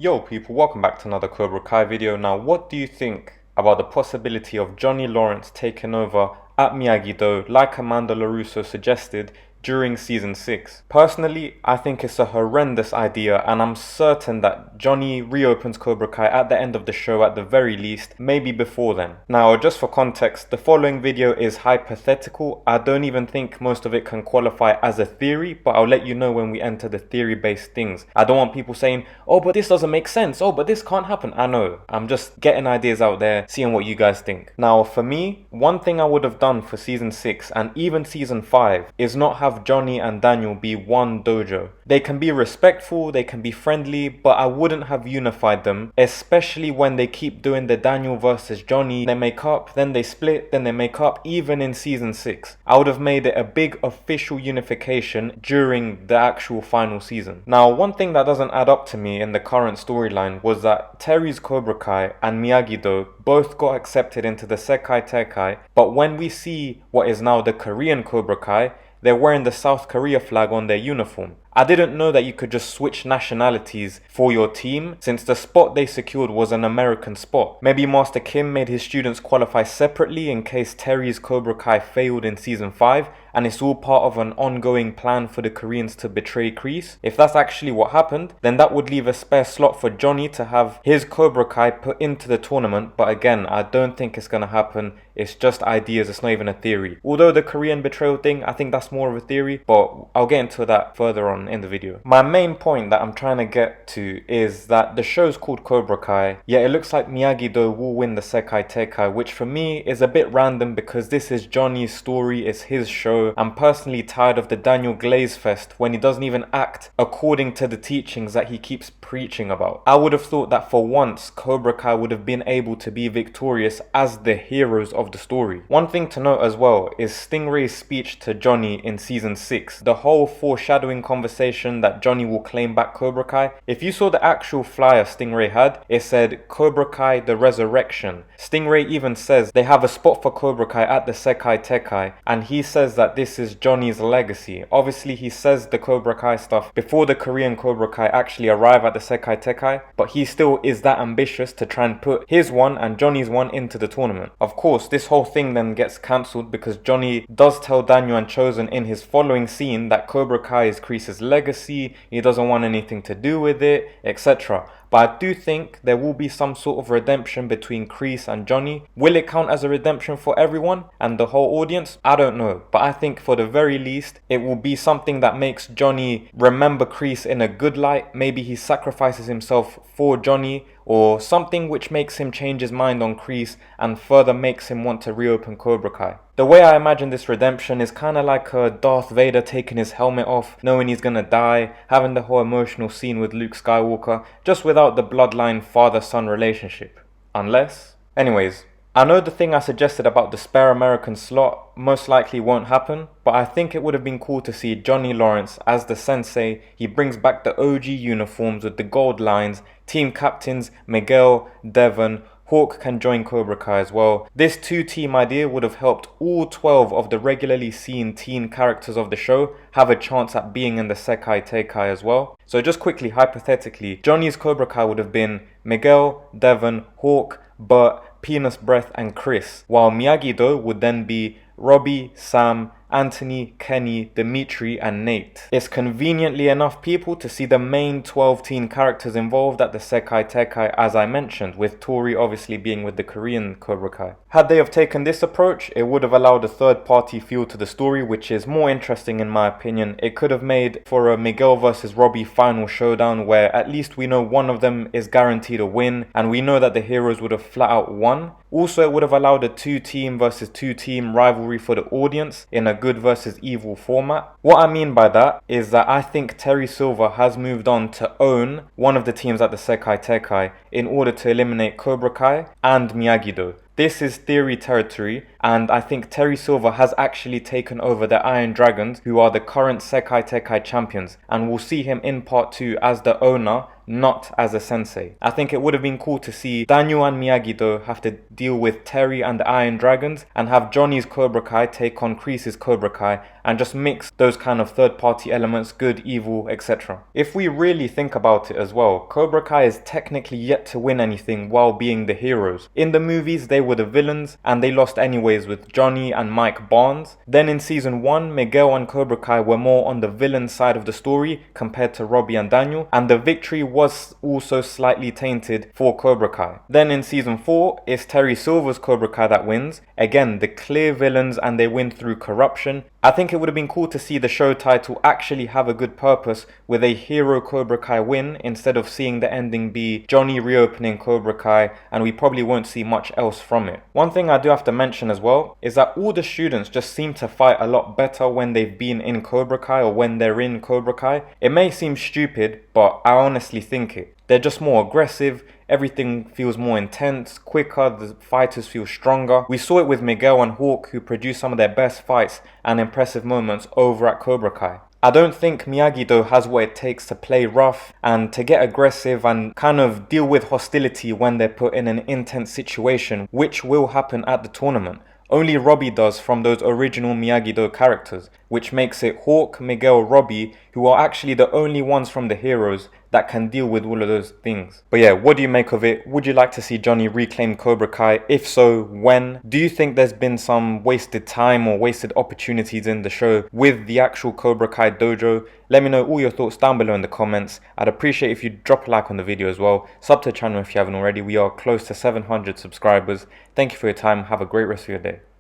Yo people, welcome back to another Cobra Kai video. Now, what do you think about the possibility of Johnny Lawrence taking over at Miyagi Do like Amanda LaRusso suggested during season 6? Personally, I think it's a horrendous idea, and I'm certain that Johnny reopens Cobra Kai at the end of the show at the very least, maybe before then. Now, just for context, the following video is hypothetical. I don't even think most of it can qualify as a theory, but I'll let you know when we enter the theory-based things. I don't want people saying, oh, but this doesn't make sense, oh, but this can't happen. I know, I'm just getting ideas out there, seeing what you guys think. Now, for me, one thing I would have done for season 6 and even season 5 is not have Johnny and Daniel be one dojo. They can be respectful, they can be friendly, but I wouldn't have unified them, especially when they keep doing the Daniel versus Johnny. They make up, then they split, then they make up, even in season 6. I would have made it a big official unification during the actual final season. Now, one thing that doesn't add up to me in the current storyline was that Terry's Cobra Kai and Miyagi Do both got accepted into the Sekai Taikai, but when we see what is now the Korean Cobra Kai, they're wearing the South Korea flag on their uniform. I didn't know that you could just switch nationalities for your team, since the spot they secured was an American spot. Maybe Master Kim made his students qualify separately in case Terry's Cobra Kai failed in season 5, and it's all part of an ongoing plan for the Koreans to betray Kreese. If that's actually what happened, then that would leave a spare slot for Johnny to have his Cobra Kai put into the tournament, but again, I don't think it's gonna happen. It's just ideas, it's not even a theory. Although the Korean betrayal thing, I think that's more of a theory, but I'll get into that further on in the video. My main point that I'm trying to get to is that the show's called Cobra Kai, yet it looks like Miyagi Do will win the Sekai Taikai, which for me is a bit random because this is Johnny's story, it's his show. I'm personally tired of the Daniel Glaze Fest when he doesn't even act according to the teachings that he keeps preaching about. I would have thought that for once Cobra Kai would have been able to be victorious as the heroes of the story. One thing to note as well is Stingray's speech to Johnny in season 6. The whole foreshadowing conversation that Johnny will claim back Cobra Kai. If you saw the actual flyer Stingray had, it said Cobra Kai the Resurrection. Stingray even says they have a spot for Cobra Kai at the Sekai Taikai, and he says that this is Johnny's legacy. Obviously he says the Cobra Kai stuff before the Korean Cobra Kai actually arrive at the Sekai Taikai, but he still is that ambitious to try and put his one and Johnny's one into the tournament. Of course, this whole thing then gets cancelled because Johnny does tell Daniel and Chosen in his following scene that Cobra Kai is Kreese's legacy, he doesn't want anything to do with it, etc. But I do think there will be some sort of redemption between Kreese and Johnny. Will it count as a redemption for everyone and the whole audience? I don't know. But I think for the very least, it will be something that makes Johnny remember Kreese in a good light. Maybe he sacrifices himself for Johnny, or something which makes him change his mind on Kreese and further makes him want to reopen Cobra Kai. The way I imagine this redemption is kind of like Darth Vader taking his helmet off, knowing he's gonna die, having the whole emotional scene with Luke Skywalker, just without the bloodline father-son relationship. Unless... Anyways, I know the thing I suggested about the spare American slot most likely won't happen, but I think it would have been cool to see Johnny Lawrence as the sensei. He brings back the OG uniforms with the gold lines, team captains Miguel, Devon, Hawk can join Cobra Kai as well. This two-team idea would have helped all 12 of the regularly seen teen characters of the show have a chance at being in the Sekai Taikai as well. So just quickly, hypothetically, Johnny's Cobra Kai would have been Miguel, Devon, Hawk, Bert, Penis Breath and Chris, while Miyagi Do would then be Robby, Sam, Anthony, Kenny, Dimitri and Nate. It's conveniently enough people to see the main 12 teen characters involved at the Sekai Taikai as I mentioned, with Tori obviously being with the Korean Cobra Kai. Had they have taken this approach, it would have allowed a third party feel to the story, which is more interesting in my opinion. It could have made for a Miguel versus Robby final showdown where at least we know one of them is guaranteed a win and we know that the heroes would have flat out won. Also, it would have allowed a two-team versus two-team rivalry for the audience in a good versus evil format. What I mean by that is that I think Terry Silver has moved on to own one of the teams at the Sekai Taikai in order to eliminate Cobra Kai and Miyagi Do. This is theory territory, and I think Terry Silver has actually taken over the Iron Dragons, who are the current Sekai Taikai champions, and we'll see him in part 2 as the owner, not as a sensei. I think it would have been cool to see Daniel and Miyagi Do have to deal with Terry and the Iron Dragons, and have Johnny's Cobra Kai take on Kreese's Cobra Kai, and just mix those kind of third party elements, good, evil, etc. If we really think about it as well, Cobra Kai is technically yet to win anything while being the heroes. In the movies they were the villains, and they lost anyways with Johnny and Mike Barnes. Then in season 1, Miguel and Cobra Kai were more on the villain side of the story compared to Robby and Daniel, and the victory was also slightly tainted for Cobra Kai. Then in season 4, it's Terry Silver's Cobra Kai that wins. Again, the clear villains, and they win through corruption. I think it would have been cool to see the show title actually have a good purpose with a hero Cobra Kai win, instead of seeing the ending be Johnny reopening Cobra Kai, and we probably won't see much else from it. One thing I do have to mention as well is that all the students just seem to fight a lot better when they've been in Cobra Kai, or when they're in Cobra Kai. It may seem stupid, but I honestly think it. They're just more aggressive, everything feels more intense, quicker, the fighters feel stronger. We saw it with Miguel and Hawk, who produced some of their best fights and impressive moments over at Cobra Kai. I don't think Miyagi Do has what it takes to play rough and to get aggressive and kind of deal with hostility when they're put in an intense situation, which will happen at the tournament. Only Robby does from those original Miyagi Do characters, which makes it Hawk, Miguel, Robby, who are actually the only ones from the heroes that can deal with all of those things. But yeah, what do you make of it? Would you like to see Johnny reclaim Cobra Kai? If so, when? Do you think there's been some wasted time or wasted opportunities in the show with the actual Cobra Kai dojo? Let me know all your thoughts down below in the comments. I'd appreciate if you drop a like on the video as well. Sub to the channel if you haven't already. We are close to 700 subscribers. Thank you for your time. Have a great rest of your day.